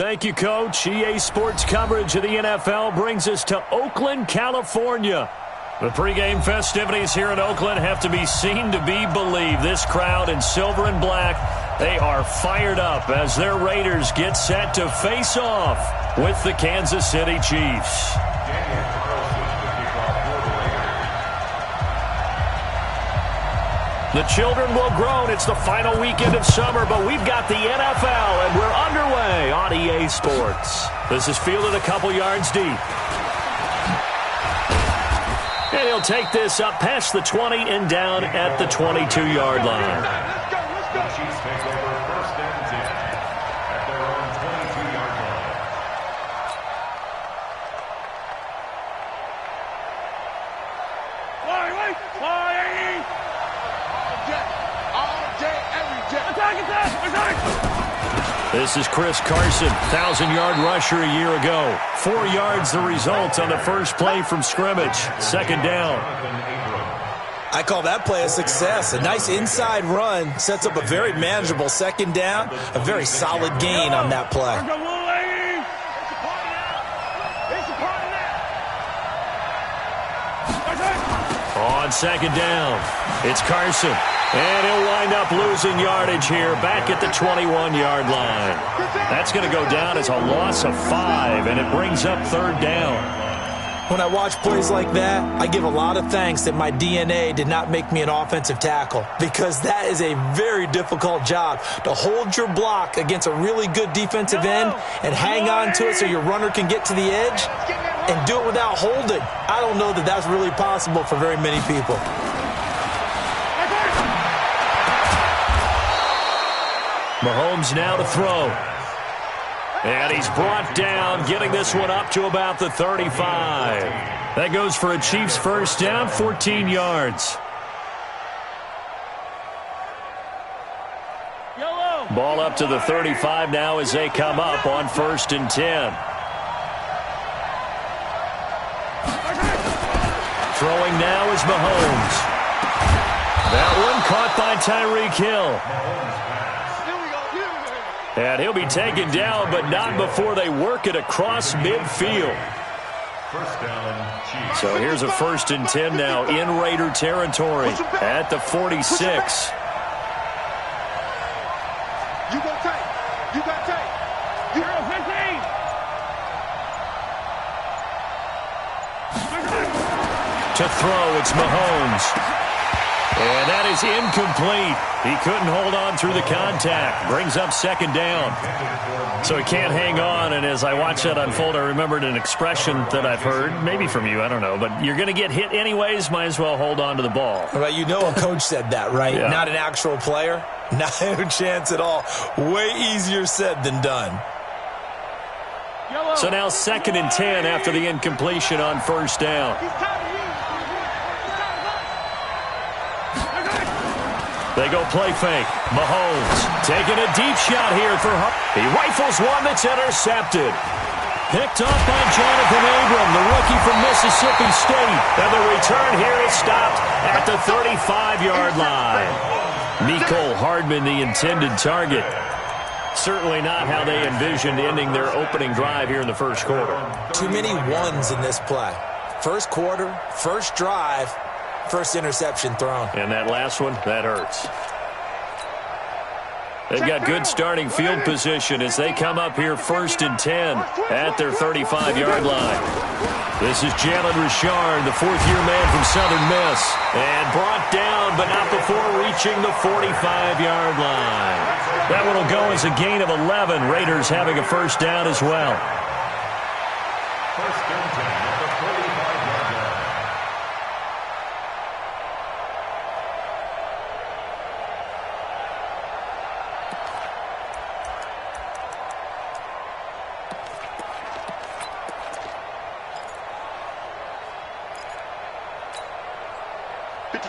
Thank you, Coach. EA Sports coverage of the NFL brings us to Oakland, California. The pregame festivities here in Oakland have to be seen to be believed. This crowd in silver and black, they are fired up as their Raiders get set to face off with the Kansas City Chiefs. The children will groan. It's the final weekend of summer, but we've got the NFL, and we're underway on EA Sports. This is fielded a couple yards deep. And he'll take this up past the 20 and down at the 22-yard line. Let's go. Chiefs take over first and 10 at their own 22-yard line. Fly! All day, every day. Attack! This is Chris Carson, 1,000-yard rusher a year ago. 4 yards the result on the first play from scrimmage. Second down. I call that play a success. A nice inside run sets up a very manageable second down. A very solid gain on that play. On second down, it's Carson. And he'll wind up losing yardage here back at the 21-yard line. That's going to go down as a loss of 5, and it brings up third down. When I watch plays like that, I give a lot of thanks that my DNA did not make me an offensive tackle, because that is a very difficult job, to hold your block against a really good defensive end and hang on to it so your runner can get to the edge and do it without holding. I don't know that that's really possible for very many people. Mahomes now to throw. And he's brought down, getting this one up to about the 35. That goes for a Chiefs first down, 14 yards. Ball up to the 35 now as they come up on first and 10. Throwing now is Mahomes. That one caught by Tyreek Hill. And he'll be taken down, but not before they work it across midfield. First down, Chiefs. So here's a first and 10 now in Raider territory at the 46. You go tight. You got tight. You go 15. To throw, it's Mahomes. And that is incomplete. He couldn't hold on through the contact. Brings up second down. So he can't hang on, and as I watch that unfold, I remembered an expression that I've heard, maybe from you, I don't know, but you're going to get hit anyways, might as well hold on to the ball. Right, you know a coach said that, right? Yeah. Not an actual player. Not a chance at all. Way easier said than done. So now second and 10 after the incompletion on first down. They go play fake. Mahomes taking a deep shot here for Hunt. He rifles one that's intercepted. Picked off by Jonathan Abram, the rookie from Mississippi State. And the return here is stopped at the 35-yard line. Mecole Hardman, the intended target. Certainly not how they envisioned ending their opening drive here in the first quarter. Too many ones in this play. First quarter, first drive, first interception thrown. And that last one, that hurts. They've got good starting field position as they come up here first and 10 at their 35-yard line. This is Jalen Richard, the fourth-year man from Southern Miss. And brought down, but not before reaching the 45-yard line. That one will go as a gain of 11. Raiders having a first down as well. First and 10 at the 45-yard line.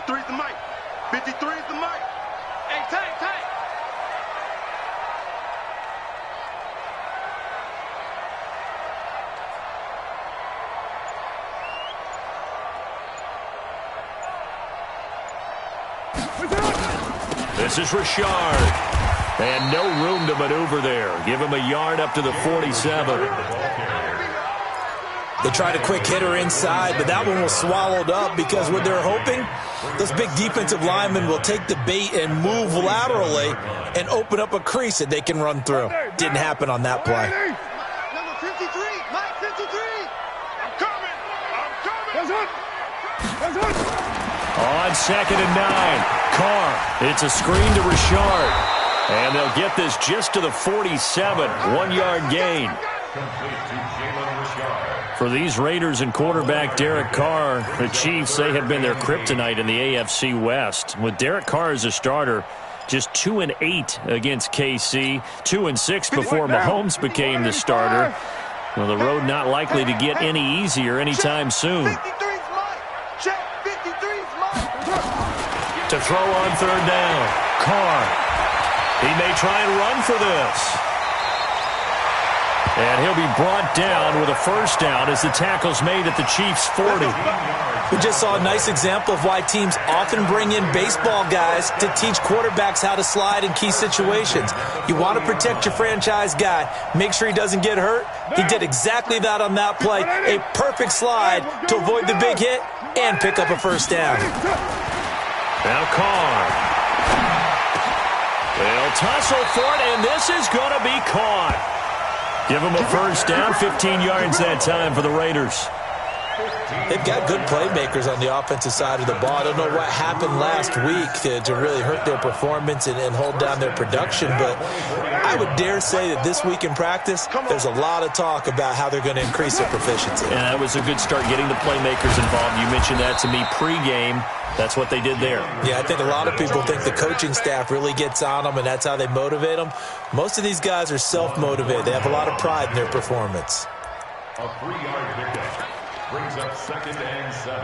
Three's the mic. 53 is the mic. Hey, tight. This is Richard. And no room to maneuver there. Give him a yard up to the 47. They tried a quick hitter inside, but that one was swallowed up because what they're hoping, those big defensive linemen will take the bait and move laterally and open up a crease that they can run through. Didn't happen on that play. Number 53, Mike 53. I'm coming. On 2nd and 9, Carr. It's a screen to Richard. And they'll get this just to the 47, 1-yard gain. For these Raiders and quarterback Derek Carr, the Chiefs, they have been their kryptonite in the AFC West. With Derek Carr as a starter, just 2-8 against KC, 2-6 before Mahomes became the starter. Well, the road not likely to get any easier anytime soon. To throw on 3rd down, Carr. He may try and run for this. And he'll be brought down with a 1st down as the tackle's made at the Chiefs' 40. We just saw a nice example of why teams often bring in baseball guys to teach quarterbacks how to slide in key situations. You want to protect your franchise guy. Make sure he doesn't get hurt. He did exactly that on that play. A perfect slide to avoid the big hit and pick up a 1st down. Now Carr. They'll tussle for it, and this is going to be caught. Give him a 1st down, 15 yards that time for the Raiders. They've got good playmakers on the offensive side of the ball. I don't know what happened last week to really hurt their performance and hold down their production, but I would dare say that this week in practice, there's a lot of talk about how they're going to increase their proficiency. And that was a good start getting the playmakers involved. You mentioned that to me pregame. That's what they did there. Yeah, I think a lot of people think the coaching staff really gets on them, and that's how they motivate them. Most of these guys are self-motivated. They have a lot of pride in their performance. A 3-yard pickup brings up 2nd and 7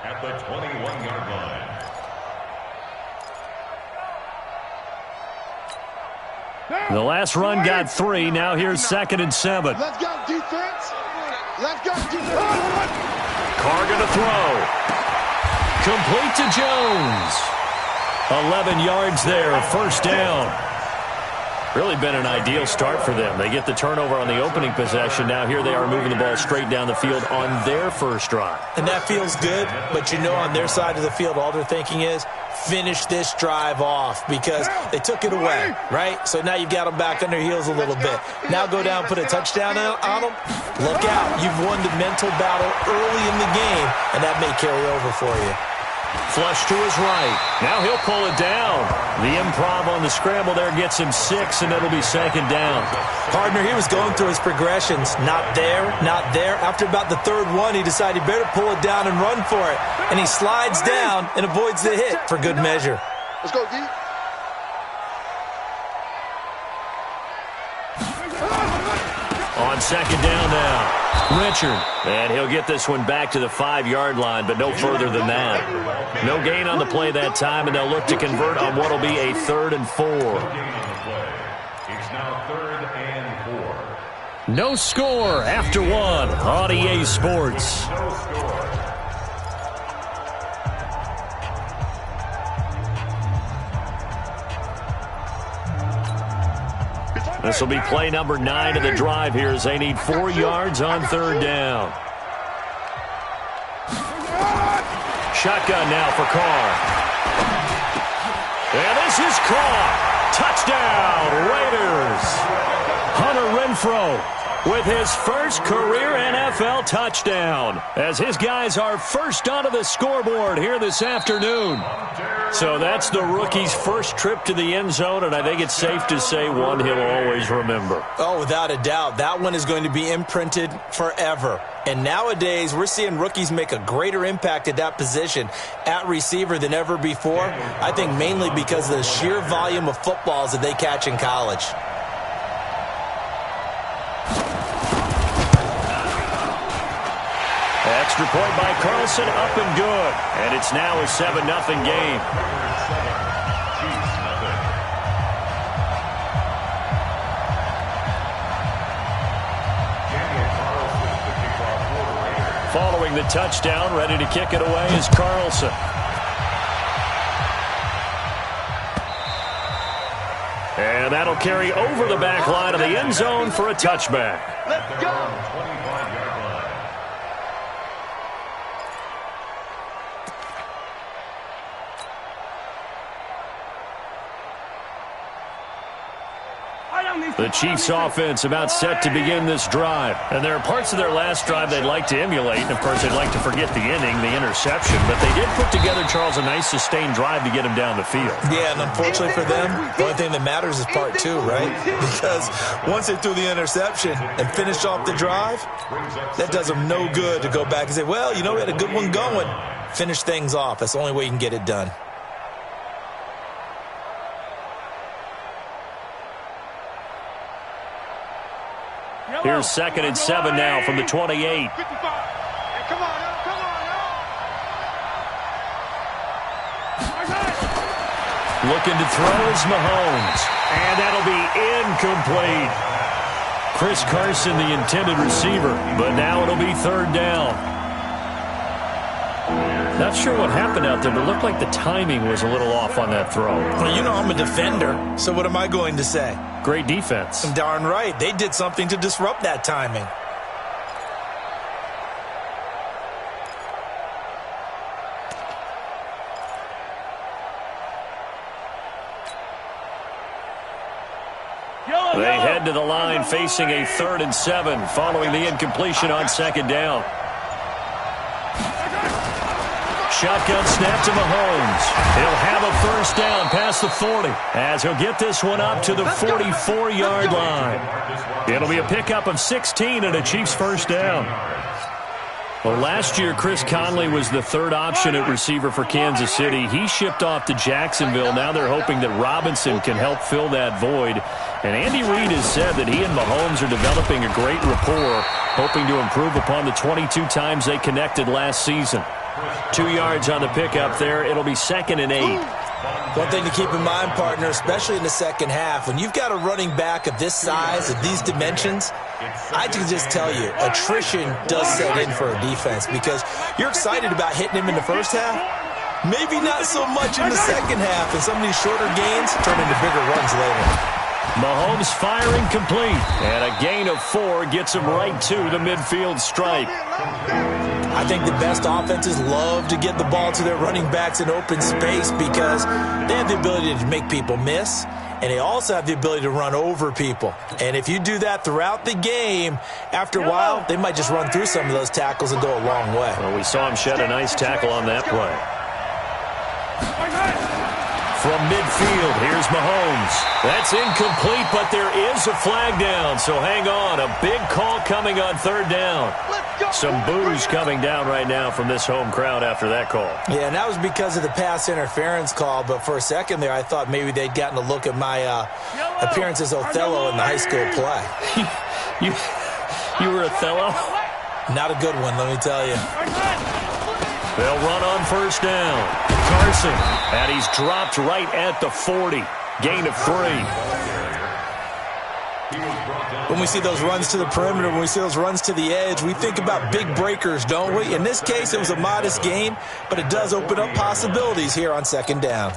at the 21-yard line. The last run got 3. Now here's 2nd and 7. Let's go, defense. Let's go, defense. Carr going to throw. Complete to Jones. 11 yards there, 1st down. Really been an ideal start for them. They get the turnover on the opening possession. Now here they are moving the ball straight down the field on their 1st drive. And that feels good, but you know on their side of the field, all they're thinking is finish this drive off because they took it away, right? So now you've got them back on their heels a little bit. Now go down, put a touchdown on them. Look out. You've won the mental battle early in the game, and that may carry over for you. Flush to his right. Now he'll pull it down. The improv on the scramble there gets him 6, and it'll be 2nd down. Partner, he was going through his progressions. Not there, not there. After about the 3rd one, he decided he better pull it down and run for it. And he slides down and avoids the hit for good measure. Let's go, D. On 2nd down now. Richard. And he'll get this one back to the 5-yard line, but no further than that. No gain on the play that time, and they'll look to convert on what will be a 3rd and 4. It's now 3rd and 4. No score after 1 on EA Sports. No score. This will be play number 9 of the drive here as they need 4 yards on 3rd down. Shotgun now for Carr. And this is caught. Touchdown, Raiders. Hunter Renfrow with his first career NFL touchdown as his guys are first onto the scoreboard here this afternoon. So that's the rookie's first trip to the end zone, and I think it's safe to say one he'll always remember. Oh, without a doubt. That one is going to be imprinted forever. And nowadays, we're seeing rookies make a greater impact at that position at receiver than ever before. I think mainly because of the sheer volume of footballs that they catch in college. Extra point by Carlson, up and good. And it's now a 7-0 game. Following the touchdown, ready to kick it away is Carlson. And that'll carry over the back line of the end zone for a touchback. Let's go. 25-yard line. The Chiefs offense about set to begin this drive. And there are parts of their last drive they'd like to emulate. And, of course, they'd like to forget the inning, the interception. But they did put together, Charles, a nice sustained drive to get him down the field. Yeah, and unfortunately for them, the only thing that matters is part two, right? Because once they threw the interception and finished off the drive, that does them no good to go back and say, well, you know, we had a good one going. Finish things off. That's the only way you can get it done. Here's 2nd and 7 now from the 28. Hey, come on, come on, Looking to throw is Mahomes. And that'll be incomplete. Chris Carson, the intended receiver. But now it'll be 3rd down. Not sure what happened out there, but it looked like the timing was a little off on that throw. Well, you know I'm a defender, so what am I going to say? Great defense. Darn right. They did something to disrupt that timing. They head to the line facing a 3rd and 7 following the incompletion on 2nd down. Shotgun snap to Mahomes. He'll have a 1st down past the 40 as he'll get this one up to the 44-yard line. It'll be a pickup of 16 and a Chiefs 1st down. Well, last year, Chris Conley was the 3rd option at receiver for Kansas City. He shipped off to Jacksonville. Now they're hoping that Robinson can help fill that void. And Andy Reid has said that he and Mahomes are developing a great rapport, hoping to improve upon the 22 times they connected last season. 2 yards on the pickup there. It'll be 2nd and 8. One thing to keep in mind, partner, especially in the second half, when you've got a running back of this size, of these dimensions, I can just tell you, attrition does set in for a defense because you're excited about hitting him in the first half. Maybe not so much in the second half, and some of these shorter gains turn into bigger runs later. Mahomes firing complete, and a gain of 4 gets him right to the midfield stripe. I think the best offenses love to get the ball to their running backs in open space because they have the ability to make people miss, and they also have the ability to run over people. And if you do that throughout the game, after a while, they might just run through some of those tackles and go a long way. Well, we saw him shed a nice tackle on that play. From midfield, here's Mahomes. That's incomplete, but there is a flag down, so hang on. A big call coming on 3rd down. Some boos coming down right now from this home crowd after that call. Yeah, and that was because of the pass interference call, but for a second there, I thought maybe they'd gotten a look at my appearance as Othello in the high school play. You were Othello? Not a good one, let me tell you. They'll run on 1st down. Carson, and he's dropped right at the 40. Gain of 3. When we see those runs to the perimeter, when we see those runs to the edge, we think about big breakers, don't we? In this case, it was a modest gain, but it does open up possibilities here on 2nd down.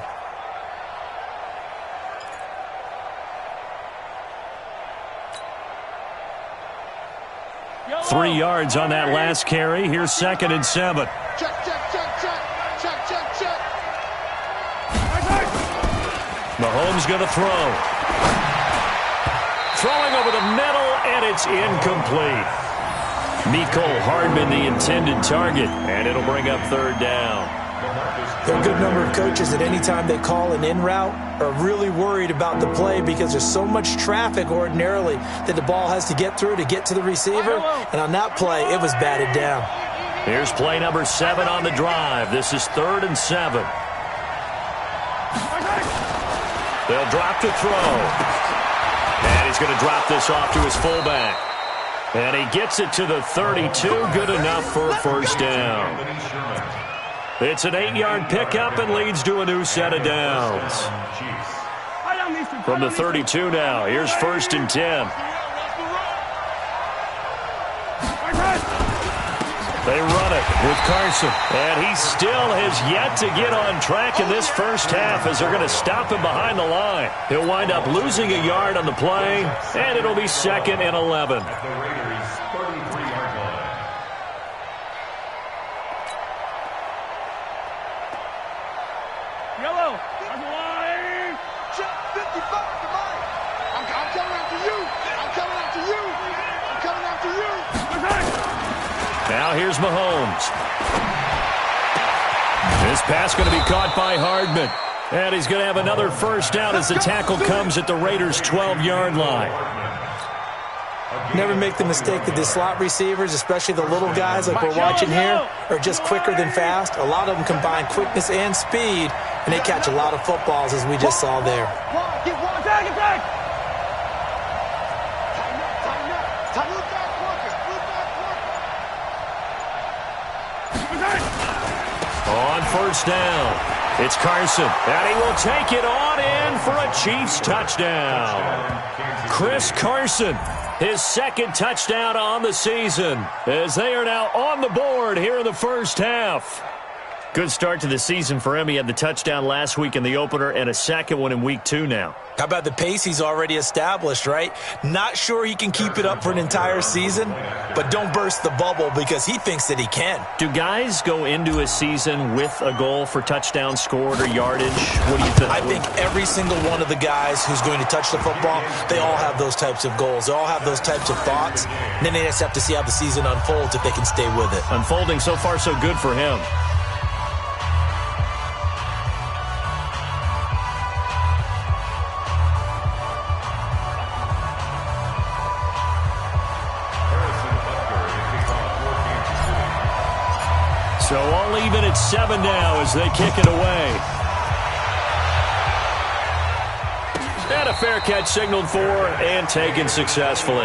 go. 3 yards on that last carry. Here's 2nd and 7. Check. Mahomes going to throw. Throwing over the middle, and it's incomplete. Mecole Hardman, the intended target, and it'll bring up 3rd down. There are a good number of coaches that any time they call an in route are really worried about the play because there's so much traffic ordinarily that the ball has to get through to get to the receiver. And on that play, it was batted down. Here's play number 7 on the drive. This is 3rd and 7. They'll drop to throw. And he's going to drop this off to his fullback. And he gets it to the 32. Good enough for a 1st down. It's an 8-yard pickup and leads to a new set of downs. From the 32 now, here's 1st and 10. They run it with Carson. And he still has yet to get on track in this first half as they're going to stop him behind the line. He'll wind up losing a yard on the play, and it'll be 2nd and 11. At the Raiders' 33-yard line. Yellow. I'm lying. 55 to Mike. I'm coming after you. I'm coming after you. I'm coming after you. Now here's Mahomes. This pass going to be caught by Hardman. And he's going to have another first down as the tackle comes at the Raiders' 12-yard line. Never make the mistake that the slot receivers, especially the little guys like we're watching here, are just quicker than fast. A lot of them combine quickness and speed, and they catch a lot of footballs, as we just saw there. Get one. Tag. Tighten up back worker. On first down, it's Carson, and he will take it on in for a Chiefs touchdown. Chris Carson, his 2nd touchdown on the season, as they are now on the board here in the first half. Good start to the season for him. He had the touchdown last week in the opener and a second one in week 2 now. How about the pace he's already established, right? Not sure he can keep it up for an entire season, but don't burst the bubble because he thinks that he can. Do guys go into a season with a goal for touchdown scored or yardage? What do you think? I think every single one of the guys who's going to touch the football, they all have those types of goals. They all have those types of thoughts. And then they just have to see how the season unfolds if they can stay with it. Unfolding so far so good for him. So all even at 7 now as they kick it away. And a fair catch signaled for and taken successfully. The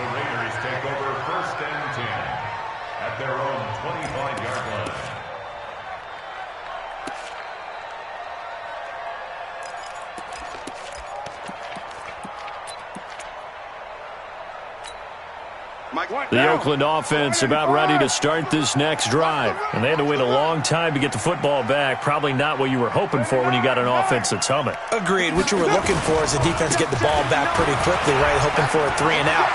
Raiders take over 1st and 10 at their own 25-yard line. The Oakland offense about ready to start this next drive. And they had to wait a long time to get the football back. Probably not what you were hoping for when you got an offense that's humming. Agreed. What you were looking for is the defense get the ball back pretty quickly, right? Hoping for a 3 and out.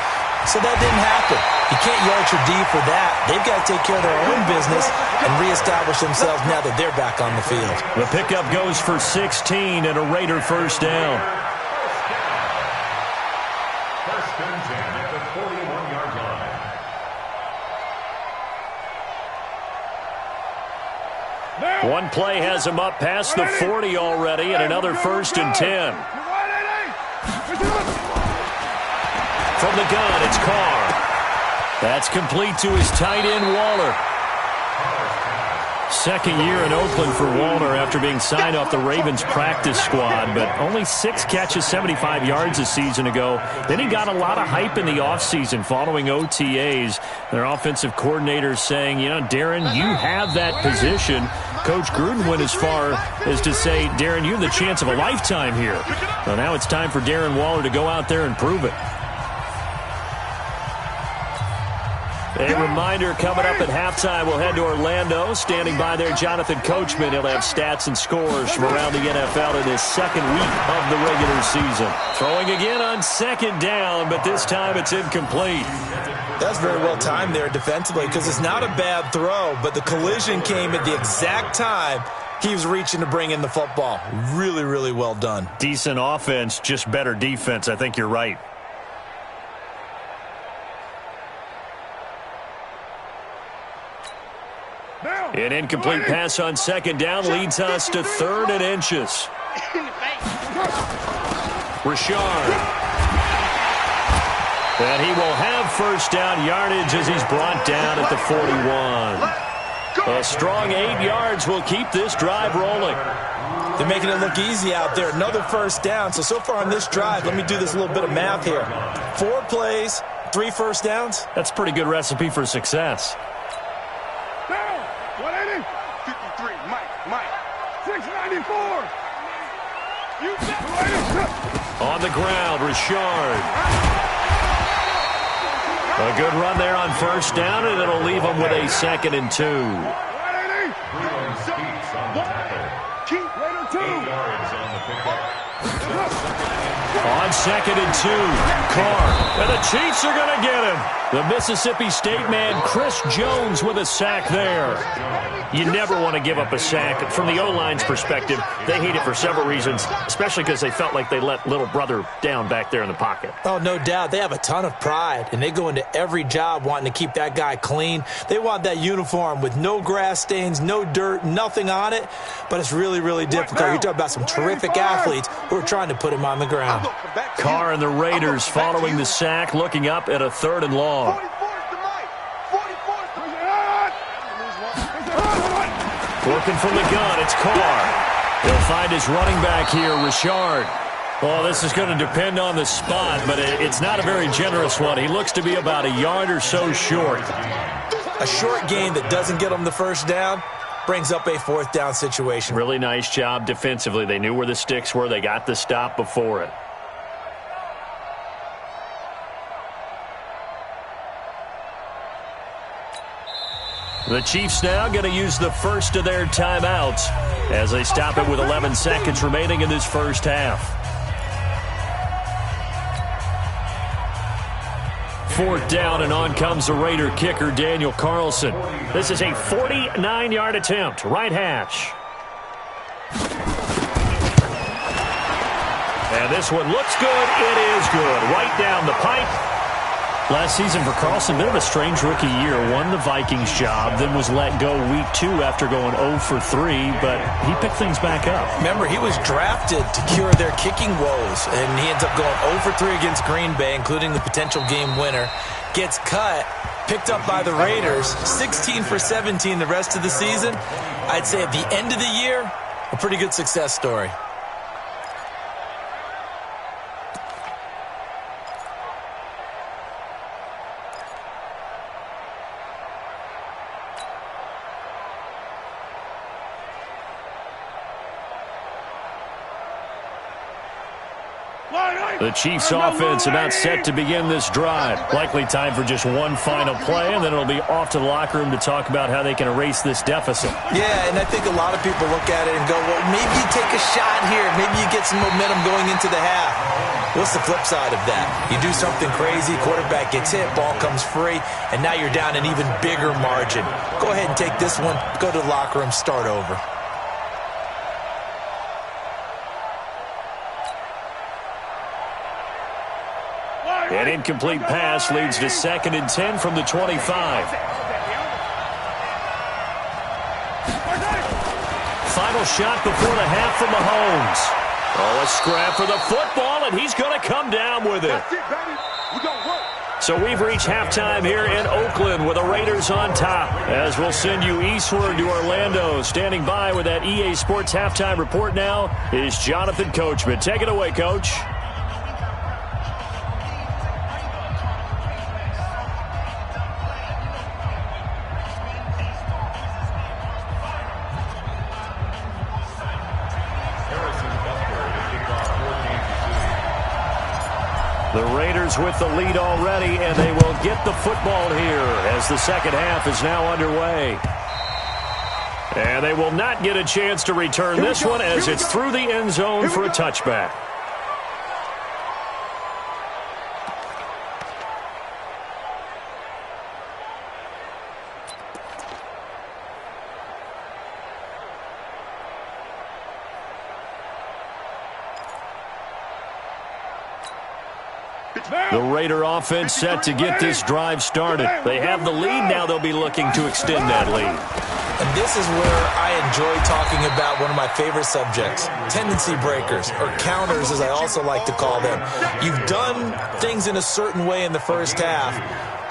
So that didn't happen. You can't yell at your D for that. They've got to take care of their own business and reestablish themselves now that they're back on the field. The pickup goes for 16 and a Raider first down. 1st and 10 at the 41-yard line. One play has him up past the 40 already, and another 1st and 10. From the gun, it's Carr. That's complete to his tight end, Waller. 2nd year in Oakland for Waller after being signed off the Ravens practice squad, but only 6 catches, 75 yards a season ago. Then he got a lot of hype in the offseason following OTAs. Their offensive coordinator saying, you know, Darren, you have that position. Coach Gruden went as far as to say, Darren, you have the chance of a lifetime here. Well, now it's time for Darren Waller to go out there and prove it. A reminder, coming up at halftime, we'll head to Orlando. Standing by there, Jonathan Coachman. He'll have stats and scores from around the NFL in his 2nd week of the regular season. Throwing again on 2nd down, but this time it's incomplete. That's very well timed there defensively because it's not a bad throw, but the collision came at the exact time he was reaching to bring in the football. Really, really well done. Decent offense, just better defense. I think you're right. An incomplete pass on 2nd down leads us to 3rd and inches. Richard. And he will have first down yardage as he's brought down at the 41. A strong 8 yards will keep this drive rolling. They're making it look easy out there. Another first down. So far on this drive, let me do this little bit of math here. 4 plays, 3 first downs. That's a pretty good recipe for success. 53, Mike. 694. On the ground, Richard. A good run there on first down, and it'll leave them with a 2nd and 2. Breland speaks on the tackle. 8 yards on the pickup. On 2nd and 2, Carr. And the Chiefs are going to get him. The Mississippi State man, Chris Jones, with a sack there. You never want to give up a sack. From the O-line's perspective, they hate it for several reasons, especially because they felt like they let little brother down back there in the pocket. Oh, no doubt. They have a ton of pride, and they go into every job wanting to keep that guy clean. They want that uniform with no grass stains, no dirt, nothing on it, but it's really, really difficult. You're talking about some terrific athletes who are trying to put him on the ground. Carr and the Raiders following the sack, looking up at a 3rd and long. Working from the gun, it's Carr. He'll find his running back here, Richard. Well, this is going to depend on the spot, but it's not a very generous one. He looks to be about a yard or so short. A short gain that doesn't get him the first down brings up a 4th down situation. Really nice job defensively. They knew where the sticks were. They got the stop before it. The Chiefs now going to use the first of their timeouts as they stop it with 11 seconds remaining in this first half. 4th down, and on comes the Raider kicker, Daniel Carlson. This is a 49-yard attempt, right hash. And this one looks good. It is good. Right down the pipe. Last season for Carlson, bit of a strange rookie year. Won the Vikings job, then was let go week 2 after going 0 for 3, but he picked things back up. Remember, he was drafted to cure their kicking woes, and he ends up going 0 for 3 against Green Bay, including the potential game winner. Gets cut, picked up by the Raiders, 16 for 17 the rest of the season. I'd say at the end of the year, a pretty good success story. The Chiefs offense about set to begin this drive. Likely time for just one final play, and then it'll be off to the locker room to talk about how they can erase this deficit. Yeah, and I think a lot of people look at it and go, well, maybe you take a shot here. Maybe you get some momentum going into the half. What's the flip side of that? You do something crazy, quarterback gets hit, ball comes free, and now you're down an even bigger margin. Go ahead and take this one, go to the locker room, start over. An incomplete pass leads to 2nd and 10 from the 25. Final shot before the half from Mahomes. Oh, a scrap for the football, and he's going to come down with it. So we've reached halftime here in Oakland with the Raiders on top. As we'll send you eastward to Orlando. Standing by with that EA Sports halftime report now is Jonathan Coachman. Take it away, Coach. The Raiders with the lead already, and they will get the football here as the second half is now underway. And they will not get a chance to return this one as it's through the end zone for a touchback. The Raider offense set to get this drive started. They have the lead. Now they'll be looking to extend that lead. And this is where I enjoy talking about one of my favorite subjects, tendency breakers, or counters as I also like to call them. You've done things in a certain way in the first half,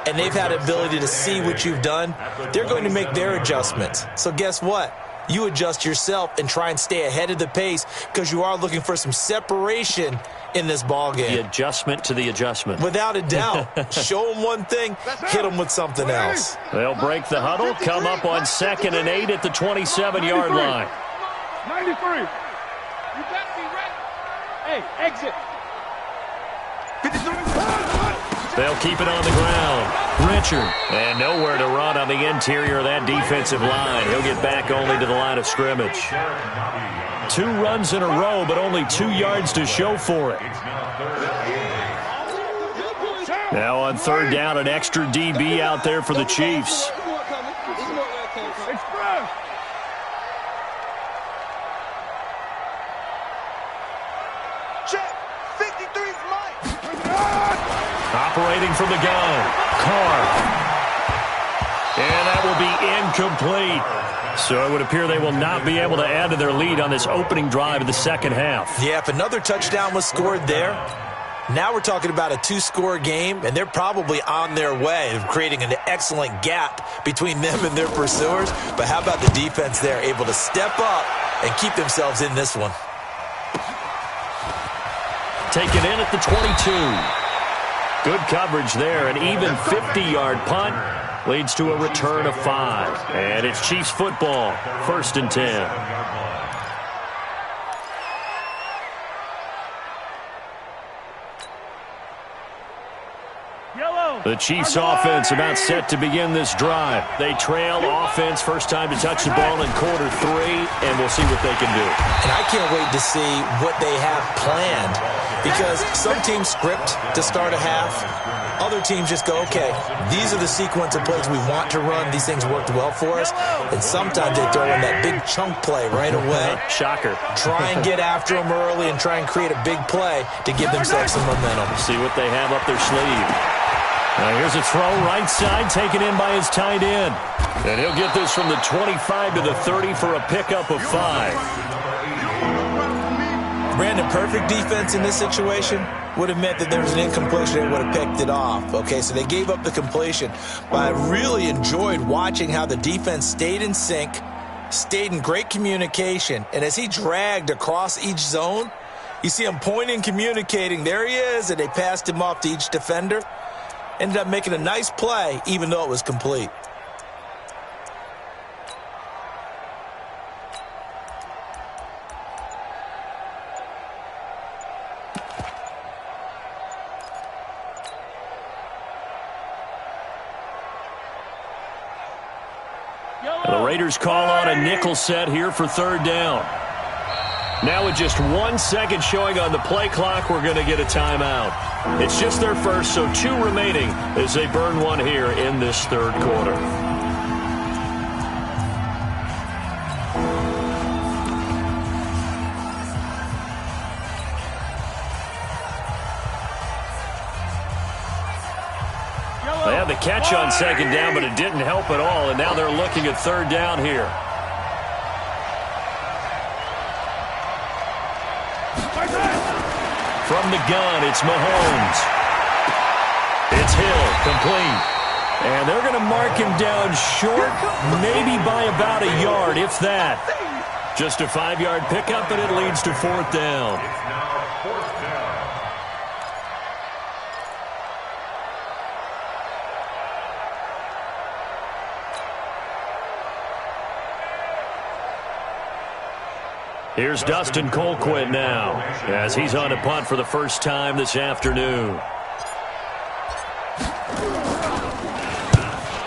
and they've had the ability to see what you've done. They're going to make their adjustments. So guess what? You adjust yourself and try and stay ahead of the pace because you are looking for some separation in this ball game. The adjustment to the adjustment. Without a doubt. Show them one thing, hit them with something else. They'll break the huddle, come up on 2nd and 8 at the 27-yard line. 93. You better be ready. Hey, exit. 53. They'll keep it on the ground. Richard. And nowhere to run on the interior of that defensive line. He'll get back only to the line of scrimmage. 2 runs in a row, but only 2 yards to show for it. Now on third down, an extra DB out there for the Chiefs. Check. 53's Mike. Operating from the gun. Carr. And that will be incomplete. So it would appear they will not be able to add to their lead on this opening drive of the second half. Yeah, if another touchdown was scored there, now we're talking about a 2-score game, and they're probably on their way of creating an excellent gap between them and their pursuers. But how about the defense there, able to step up and keep themselves in this one? Taken in at the 22. Good coverage there. An even 50-yard punt leads to a return of 5. And it's Chiefs football, 1st and 10. The Chiefs offense about set to begin this drive. They trail offense, first time to touch the ball in quarter 3, and we'll see what they can do. And I can't wait to see what they have planned, because some teams script to start a half. Other teams just go, okay, these are the sequence of plays we want to run. These things worked well for us. And sometimes they throw in that big chunk play right away. Shocker. Try and get after them early and try and create a big play to give themselves some momentum. See what they have up their sleeve. Now here's a throw right side, taken in by his tight end. And he'll get this from the 25 to the 30 for a pickup of 5. Brandon, perfect defense in this situation would have meant that there was an incompletion and would have picked it off. Okay, so they gave up the completion. But I really enjoyed watching how the defense stayed in sync, stayed in great communication. And as he dragged across each zone, you see him pointing, communicating. There he is, and they passed him off to each defender. Ended up making a nice play, even though it was complete. The Raiders call on a nickel set here for third down. Now with just 1 second showing on the play clock, we're going to get a timeout. It's just their first, so 2 remaining as they burn 1 here in this third quarter. They had the catch on second down, but it didn't help at all, and now they're looking at third down here. From the gun, it's Mahomes. It's Hill, complete. And they're going to mark him down short, maybe by about a yard, if that. Just a 5-yard pickup, and it leads to 4th down. It's now 4th down. Here's Dustin Colquitt now, as he's on a punt for the first time this afternoon.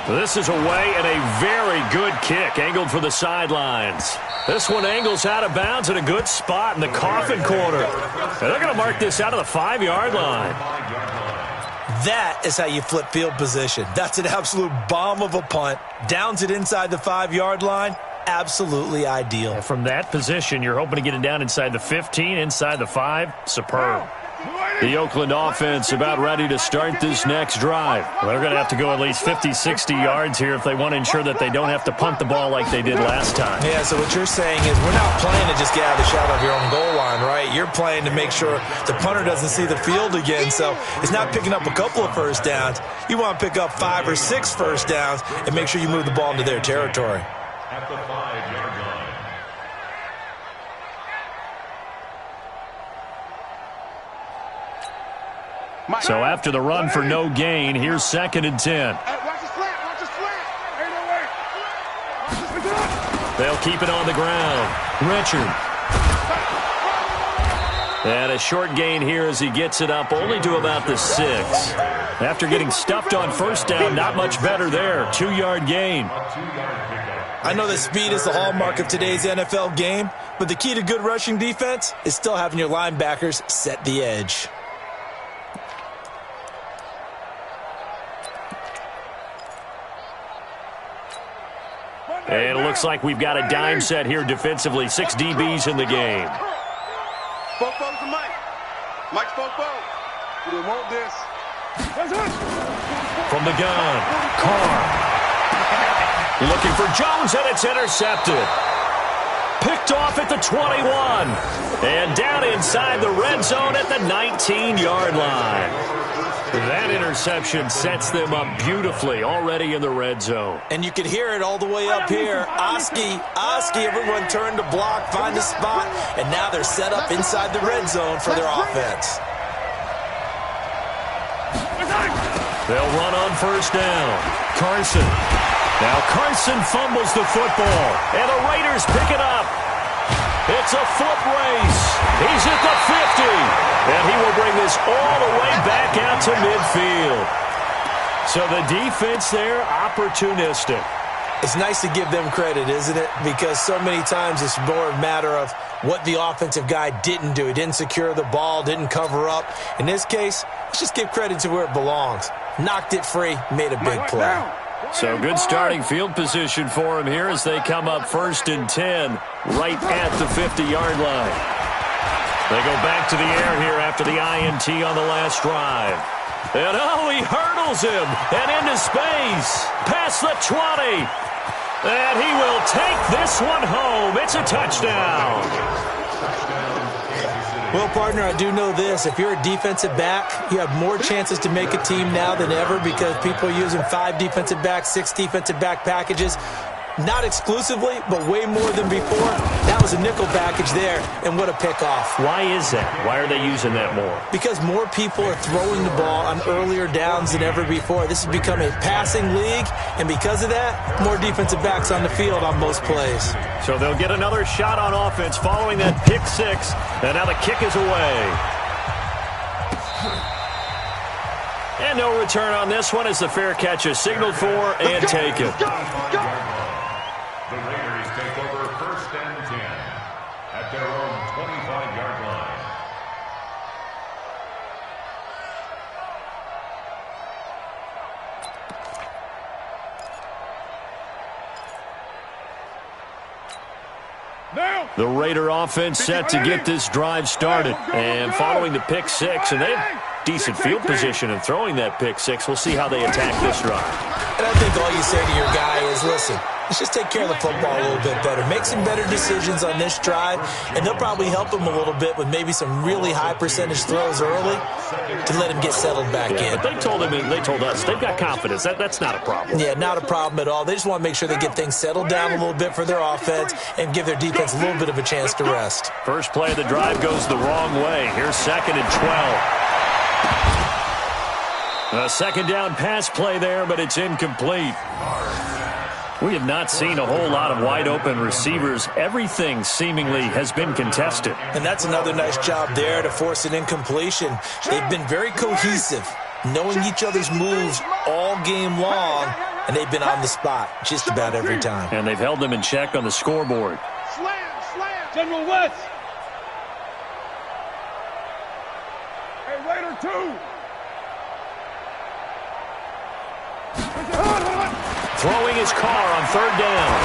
This is away and a very good kick, angled for the sidelines. This one angles out of bounds at a good spot in the coffin corner. And they're going to mark this out of the 5-yard line. That is how you flip field position. That's an absolute bomb of a punt. Downs it inside the 5-yard line. Absolutely ideal. From that position, you're hoping to get it down inside the 15, inside the 5. Superb. The Oakland offense about ready to start this next drive. They're going to have to go at least 50, 60 yards here if they want to ensure that they don't have to punt the ball like they did last time. Yeah, so what you're saying is we're not playing to just get out of the shadow of your own goal line, right? You're playing to make sure the punter doesn't see the field again, so it's not picking up a couple of first downs. You want to pick up 5 or 6 first downs and make sure you move the ball into their territory. At the 5-yard line. So after the run for no gain, here's 2nd and 10. Watch the slant. Watch the slant. Ain't no way. Watch this. They'll keep it on the ground. Richard. And a short gain here as he gets it up only to about the 6. After getting stuffed on first down, not much better there. 2-yard gain. I know that speed is the hallmark of today's NFL game, but the key to good rushing defense is still having your linebackers set the edge. And it looks like we've got a dime set here defensively. 6 DBs in the game. Fofo to Mike. Mike's Fofo. We didn't want this. From the gun, Carr. Looking for Jones, and it's intercepted. Picked off at the 21. And down inside the red zone at the 19-yard line. That interception sets them up beautifully already in the red zone. And you can hear it all the way up here. Oski, everyone turned to block, find a spot, and now they're set up inside the red zone for their offense. They'll run on first down. Carson. Now Carson fumbles the football, and the Raiders pick it up. It's a foot race. He's at the 50, and he will bring this all the way back out to midfield. So the defense there, opportunistic. It's nice to give them credit, isn't it? Because so many times it's more a matter of what the offensive guy didn't do. He didn't secure the ball, didn't cover up. In this case, let's just give credit to where it belongs. Knocked it free, made a big play. So good starting field position for him here as they come up 1st and 10 right at the 50-yard line. They go back to the air here after the INT on the last drive. And he hurdles him and into space past the 20. And he will take this one home. It's a touchdown. Well, partner, I do know this. If you're a defensive back, you have more chances to make a team now than ever because people are using 5 defensive backs, 6 defensive back packages. Not exclusively, but way more than before. That was a nickel package there, and what a pickoff. Why is that? Why are they using that more? Because more people are throwing the ball on earlier downs than ever before. This has become a passing league, and because of that, more defensive backs on the field on most plays. So they'll get another shot on offense following that pick 6, and now the kick is away. And no return on this one as the fair catch is signaled for and taken. The Raiders take over 1st and 10 at their own 25-yard line. The Raider offense set to get this drive started. And following the pick 6, and they have decent field position in throwing that pick 6. We'll see how they attack this drive. And I think all you say to your guy is, listen, let's just take care of the football a little bit better. Make some better decisions on this drive, and they'll probably help him a little bit with maybe some really high percentage throws early to let him get settled back in. But they told us they've got confidence. That's not a problem. Yeah, not a problem at all. They just want to make sure they get things settled down a little bit for their offense and give their defense a little bit of a chance to rest. First play of the drive goes the wrong way. Here's 2nd and 12. A second down pass play there, but it's incomplete. We have not seen a whole lot of wide-open receivers. Everything seemingly has been contested. And that's another nice job there to force an incompletion. They've been very cohesive, knowing each other's moves all game long, and they've been on the spot just about every time. And they've held them in check on the scoreboard. Slam. General West. Hey, Raider 2. Throwing his car on 3rd down.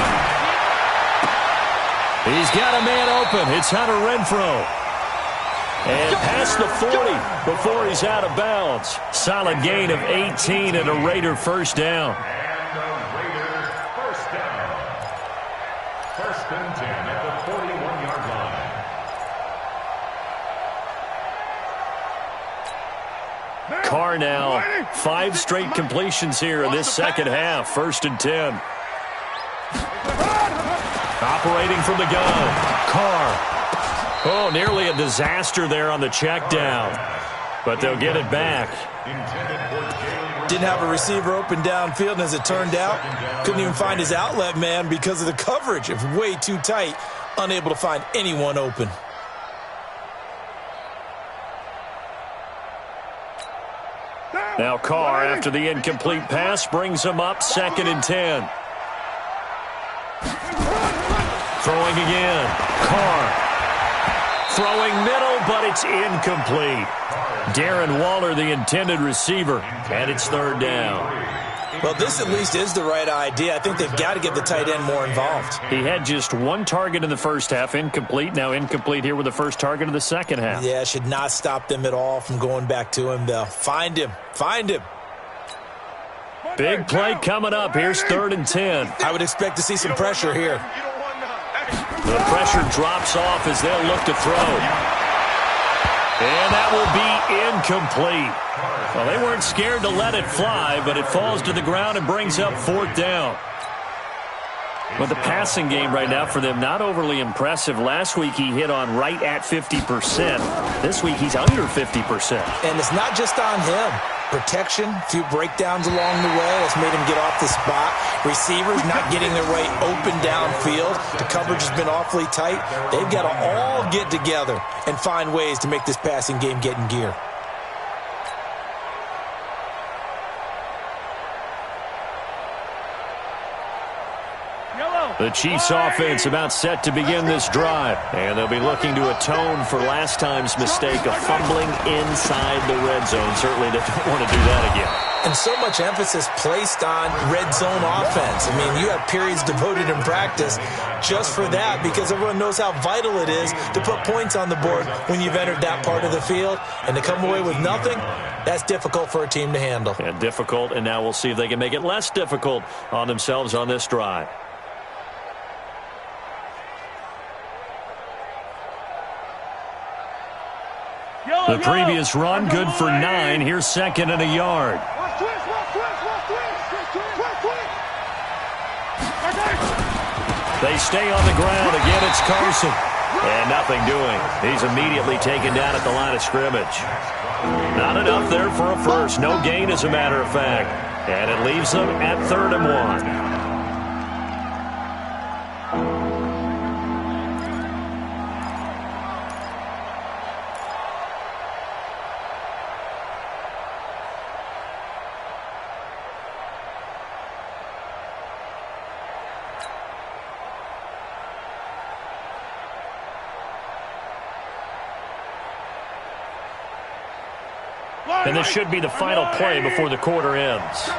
He's got a man open. It's Hunter Renfrow. And past the 40 before he's out of bounds. Solid gain of 18 and a Raider first down. And a Raider first down. 1st and 10 at the 41-yard line. Carr now, 5 straight completions here in this second half. 1st and 10. Operating from the gun. Carr. Oh, nearly a disaster there on the check down. But they'll get it back. Didn't have a receiver open downfield, and as it turned out, couldn't even find his outlet man because of the coverage. It was way too tight, unable to find anyone open. Now Carr, after the incomplete pass, brings him up 2nd and 10. Throwing again. Carr. Throwing middle, but it's incomplete. Darren Waller, the intended receiver, and it's 3rd down. Well, this at least is the right idea. I think they've got to get the tight end more involved. He had just 1 target in the first half, incomplete. Now incomplete here with the first target of the second half. Yeah, should not stop them at all from going back to him, though. Find him. Find him. Big play coming up. Here's 3rd and 10. I would expect to see some pressure here. The pressure drops off as they'll look to throw. And that will be incomplete. Well, they weren't scared to let it fly, but it falls to the ground and brings up 4th down. But the passing game right now for them, not overly impressive. Last week he hit on right at 50%. This week he's under 50%. And it's not just on him. Protection, a few breakdowns along the way that's made him get off the spot. Receivers not getting their way open downfield. The coverage has been awfully tight. They've got to all get together and find ways to make this passing game get in gear. The Chiefs offense about set to begin this drive. And they'll be looking to atone for last time's mistake of fumbling inside the red zone. Certainly they don't want to do that again. And so much emphasis placed on red zone offense. I mean, you have periods devoted in practice just for that because everyone knows how vital it is to put points on the board when you've entered that part of the field. And to come away with nothing, that's difficult for a team to handle. And difficult, and now we'll see if they can make it less difficult on themselves on this drive. The previous run, good for 9. Here's 2nd and a yard. They stay on the ground. Again, it's Carson. And nothing doing. He's immediately taken down at the line of scrimmage. Not enough there for a first. No gain, as a matter of fact. And it leaves them at 3rd and 1. And this should be the final play before the quarter ends.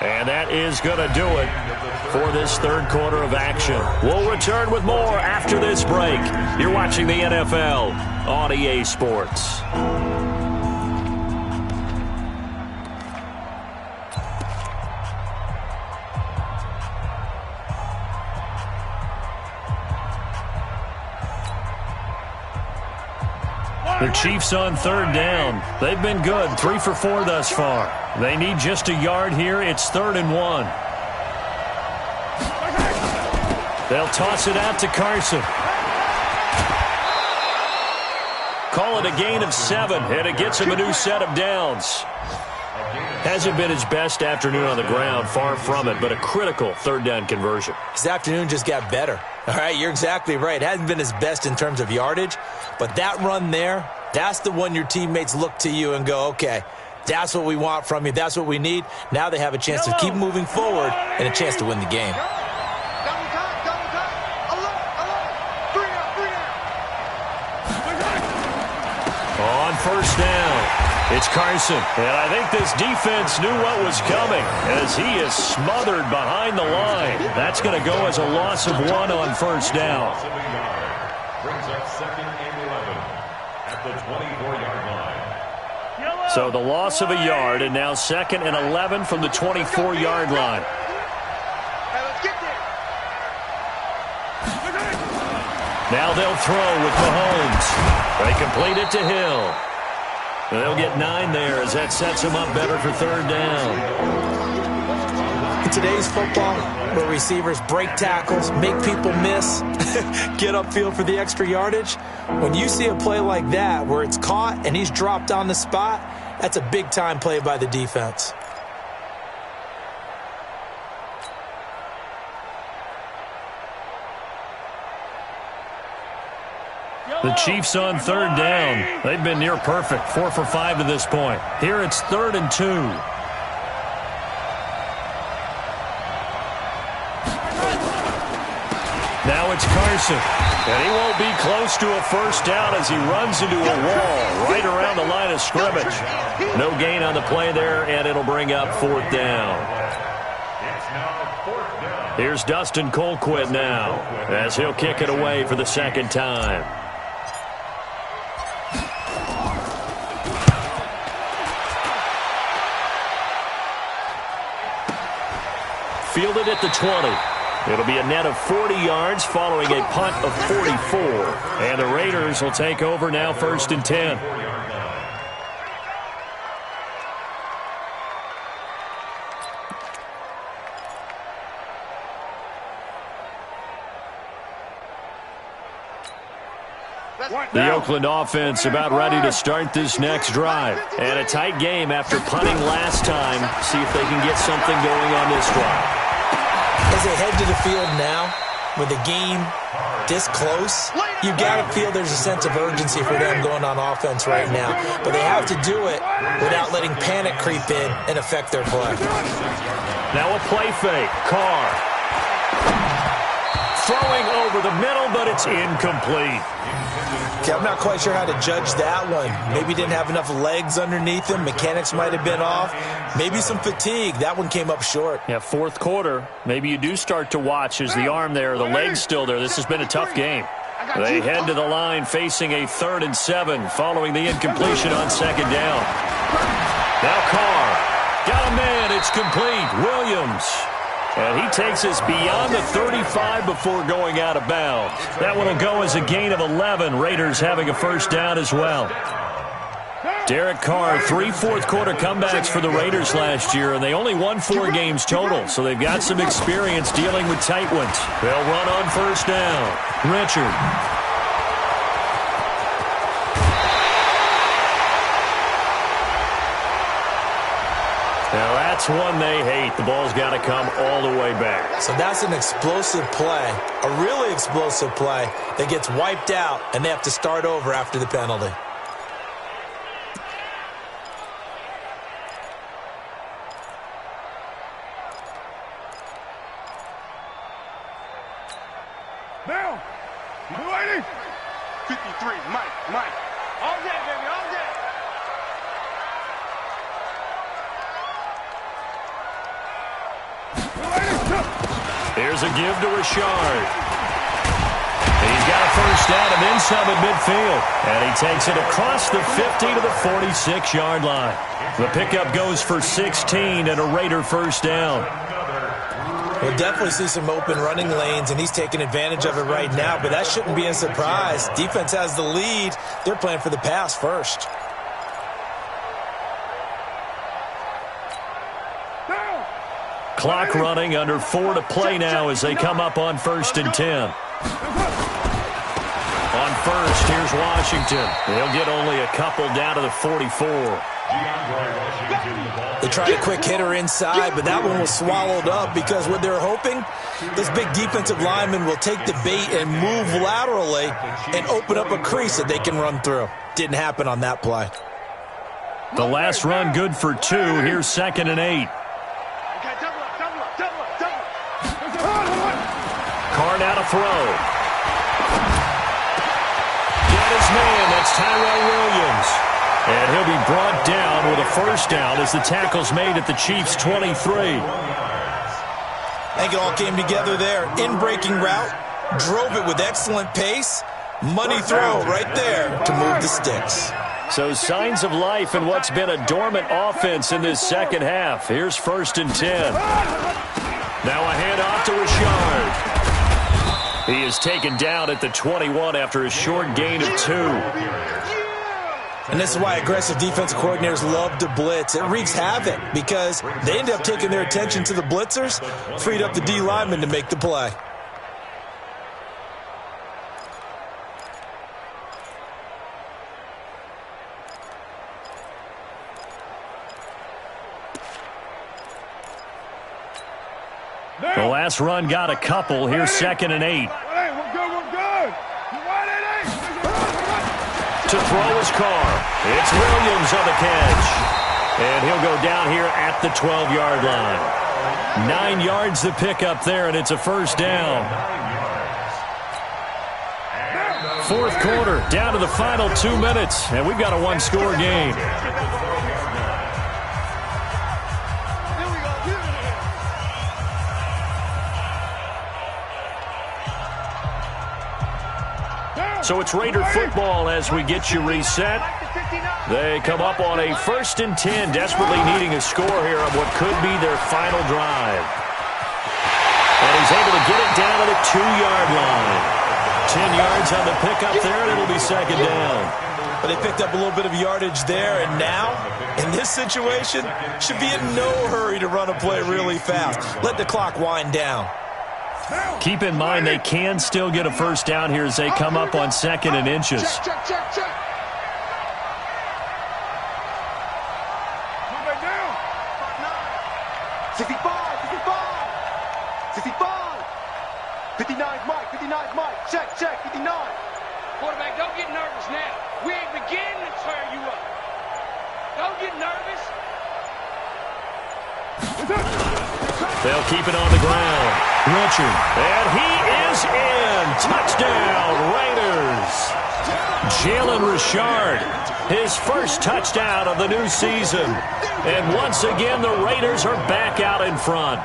And that is going to do it for this 3rd quarter of action. We'll return with more after this break. You're watching the NFL on EA Sports. The Chiefs on 3rd down. They've been good, 3 for 4 thus far. They need just a yard here. It's 3rd and 1. They'll toss it out to Carson. Call it a gain of 7, and it gets him a new set of downs. Hasn't been his best afternoon on the ground, far from it, but a critical 3rd down conversion. His afternoon just got better. All right, you're exactly right. It hasn't been his best in terms of yardage, but that run there, that's the one your teammates look to you and go, okay, that's what we want from you. That's what we need. Now they have a chance to keep moving forward and a chance to win the game. Double time. Alert. 3 out. On 1st down. It's Carson, and I think this defense knew what was coming as he is smothered behind the line. That's going to go as a loss of 1 on 1st down. Brings up 2nd and 11 at the 24-yard line. So the loss of a yard, and now 2nd and 11 from the 24-yard line. Hey, let's get there. Now they'll throw with Mahomes. They complete it to Hill. They'll get 9 there as that sets them up better for 3rd down. In today's football, where receivers break tackles, make people miss, get upfield for the extra yardage, when you see a play like that where it's caught and he's dropped on the spot, that's a big-time play by the defense. The Chiefs on third down. They've been near perfect, 4 for 5 to this point. Here it's 3rd and 2. Now it's Carson. And he won't be close to a first down as he runs into a wall right around the line of scrimmage. No gain on the play there, and it'll bring up 4th down. Here's Dustin Colquitt now as he'll kick it away for the 2nd time. Fielded at the 20. It'll be a net of 40 yards following a punt of 44. And the Raiders will take over now, 1st and 10. The Oakland offense about ready to start this next drive. And a tight game after punting last time. See if they can get something going on this drive. As they head to the field now, with the game this close, you got to feel there's a sense of urgency for them going on offense right now. But they have to do it without letting panic creep in and affect their play. Now a play fake. Carr. Throwing over the middle, but it's incomplete. Okay, I'm not quite sure how to judge that one. Maybe didn't have enough legs underneath him. Mechanics might have been off. Maybe some fatigue. That one came up short. Yeah, 4th quarter. Maybe you do start to watch as the arm there, the leg's still there. This has been a tough game. They head to the line facing a 3rd and 7 following the incompletion on 2nd down. Now Carr. Got a man. It's complete. Williams. And he takes us beyond the 35 before going out of bounds. That one will go as a gain of 11. Raiders having a 1st down as well. Derek Carr, 3 4th-quarter comebacks for the Raiders last year, and they only won 4 games total, so they've got some experience dealing with tight ones. They'll run on 1st down. Richard. Now that's one they hate. The ball's got to come all the way back. So that's an explosive play, a really explosive play that gets wiped out, and they have to start over after the penalty. Now, you ready? 53, Mike. All day, baby, all day. Here's a give to Richard. He's got a 1st down and then some at midfield. And he takes it across the 50 to the 46-yard line. The pickup goes for 16 and a Raider 1st down. We'll definitely see some open running lanes, and he's taking advantage of it right now, but that shouldn't be a surprise. Defense has the lead. They're playing for the pass first. Clock running, under 4 to play now as they come up on 1st and 10. On 1st, here's Washington. They'll get only a couple down to the 44. They tried a quick hitter inside, but that one was swallowed up because what they're hoping, this big defensive lineman will take the bait and move laterally and open up a crease that they can run through. Didn't happen on that play. The last run good for 2. Here's 2nd and 8. Carr now to throw. Got his man. That's Tyrell Williams. And he'll be brought down with a 1st down as the tackle's made at the Chiefs' 23. I think it all came together there. In-breaking route, drove it with excellent pace. Money throw right there to move the sticks. So signs of life in what's been a dormant offense in this 2nd half. Here's 1st and 10. Now a handoff to Richard. He is taken down at the 21 after a short gain of 2. And this is why aggressive defensive coordinators love to blitz. It wreaks havoc because they end up taking their attention to the blitzers, freed up the D lineman to make the play. The last run got a couple. Here's 2nd and 8. We're good. You want it, To throw his car. It's Williams on the catch. And he'll go down here at the 12-yard line. 9 yards to pick up there, and it's a first down. Fourth quarter, down to the final 2 minutes, and we've got a one-score game. So it's Raider football as we get you reset. They come up on a 1st and 10, desperately needing a score here on what could be their final drive. And he's able to get it down to the 2-yard line. 10 yards on the pickup there, and it'll be second down. But they picked up a little bit of yardage there, and now, in this situation, should be in no hurry to run a play really fast. Let the clock wind down. Keep in mind they can still get a first down here as they come up on 2nd and inches. Check. Move it down. 65. 59's Mike. Check. 59. Quarterback, don't get nervous now. We ain't beginning to tear you up. Don't get nervous. They'll keep it on the ground. Richard. And he is in. Touchdown, Raiders. Jalen Richard, his first touchdown of the new season. And once again, the Raiders are back out in front.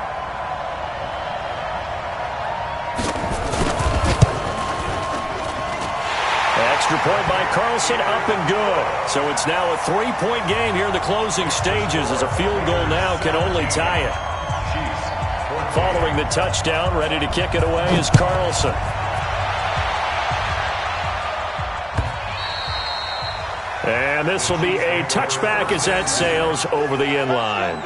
Extra point by Carlson, up and good. So it's now a 3-point game here in the closing stages as a field goal now can only tie it. Following the touchdown, ready to kick it away is Carlson. And this will be a touchback as that sails over the end line.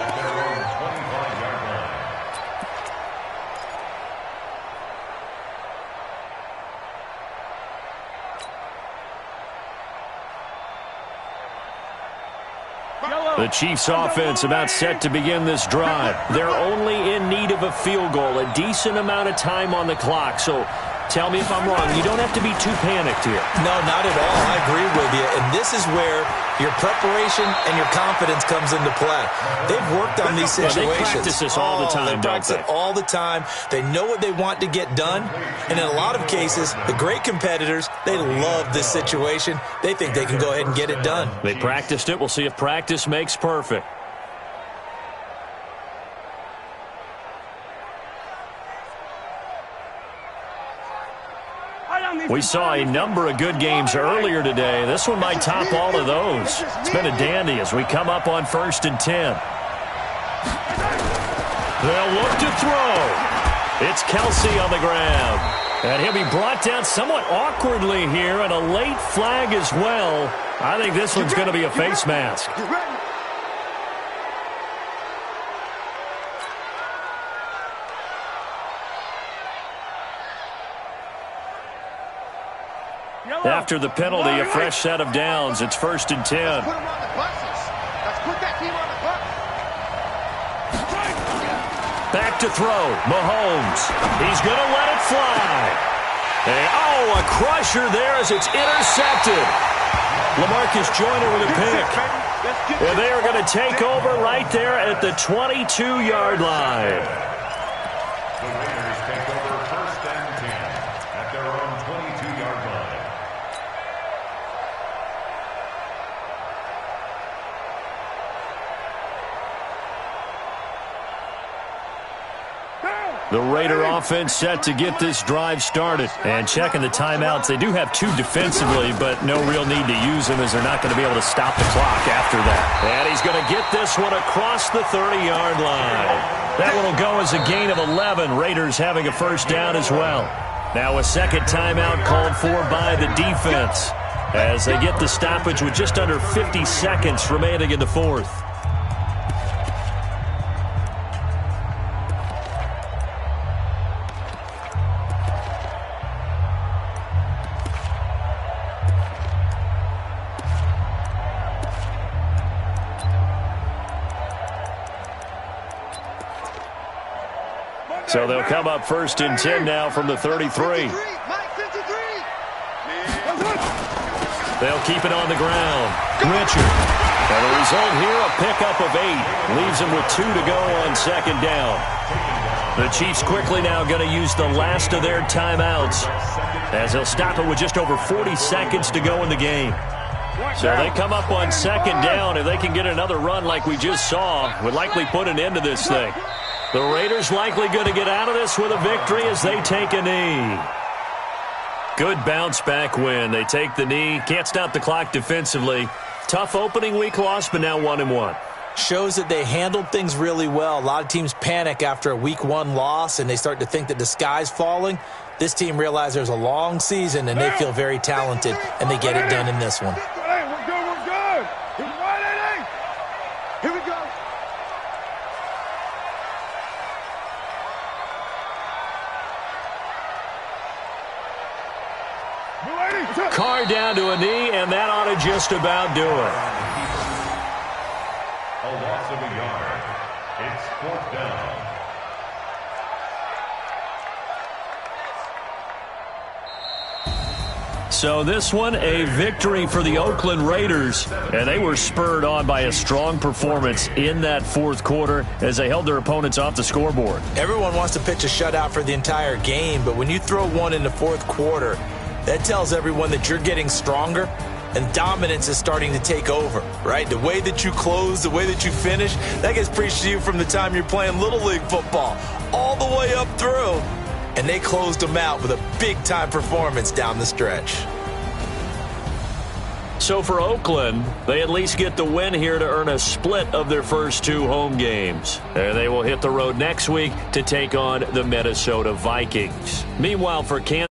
The Chiefs offense about set to begin this drive. They're only in need of a field goal, a decent amount of time on the clock. So tell me if I'm wrong. You don't have to be too panicked here. No, not at all. I agree with you. And this is where your preparation and your confidence comes into play. They've worked on these situations. They practice this all the time, They practice it all the time. They know what they want to get done. And in a lot of cases, the great competitors, they love this situation. They think they can go ahead and get it done. They practiced it. We'll see if practice makes perfect. We saw a number of good games earlier today. This one might top all of those. It's been a dandy as we come up on 1st and 10. They'll look to throw. It's Kelsey on the ground. And he'll be brought down somewhat awkwardly here, and a late flag as well. I think this one's going to be a face mask. After the penalty, a fresh set of downs. It's 1st and 10. Let's put that team on the bus. Back to throw. Mahomes. He's going to let it fly. And, oh, a crusher there as it's intercepted. LaMarcus Joyner with a pick. And they are going to take over right there at the 22-yard line. The Raiders take over 1st and 10 at their own 22-yard line. The Raider offense set to get this drive started. And checking the timeouts, they do have 2 defensively, but no real need to use them as they're not going to be able to stop the clock after that. And he's going to get this one across the 30-yard line. That one will go as a gain of 11. Raiders having a first down as well. Now a second timeout called for by the defense as they get the stoppage with just under 50 seconds remaining in the fourth. So they'll come up 1st and 10 now from the 33. They'll keep it on the ground. Richard. And the result here, a pickup of 8. Leaves them with 2 to go on second down. The Chiefs quickly now going to use the last of their timeouts, as they'll stop it with just over 40 seconds to go in the game. So they come up on second down. If they can get another run like we just saw, would likely put an end to this thing. The Raiders likely going to get out of this with a victory as they take a knee. Good bounce-back win. They take the knee. Can't stop the clock defensively. Tough opening week loss, but now 1-1. Shows that they handled things really well. A lot of teams panic after a week 1 loss, and they start to think that the sky's falling. This team realized there's a long season, and they feel very talented, and they get it done in this one. Hey, we're good, we're good. He's right, here we go. Carr down to a knee, and that ought to just about do it. A loss of a yard. It's 4th down. So this one, a victory for the Oakland Raiders, and they were spurred on by a strong performance in that 4th quarter as they held their opponents off the scoreboard. Everyone wants to pitch a shutout for the entire game, but when you throw one in the 4th quarter, that tells everyone that you're getting stronger and dominance is starting to take over, right? The way that you close, the way that you finish, that gets preached to you from the time you're playing Little League football all the way up through. And they closed them out with a big-time performance down the stretch. So for Oakland, they at least get the win here to earn a split of their first 2 home games. And they will hit the road next week to take on the Minnesota Vikings. Meanwhile, for Kansas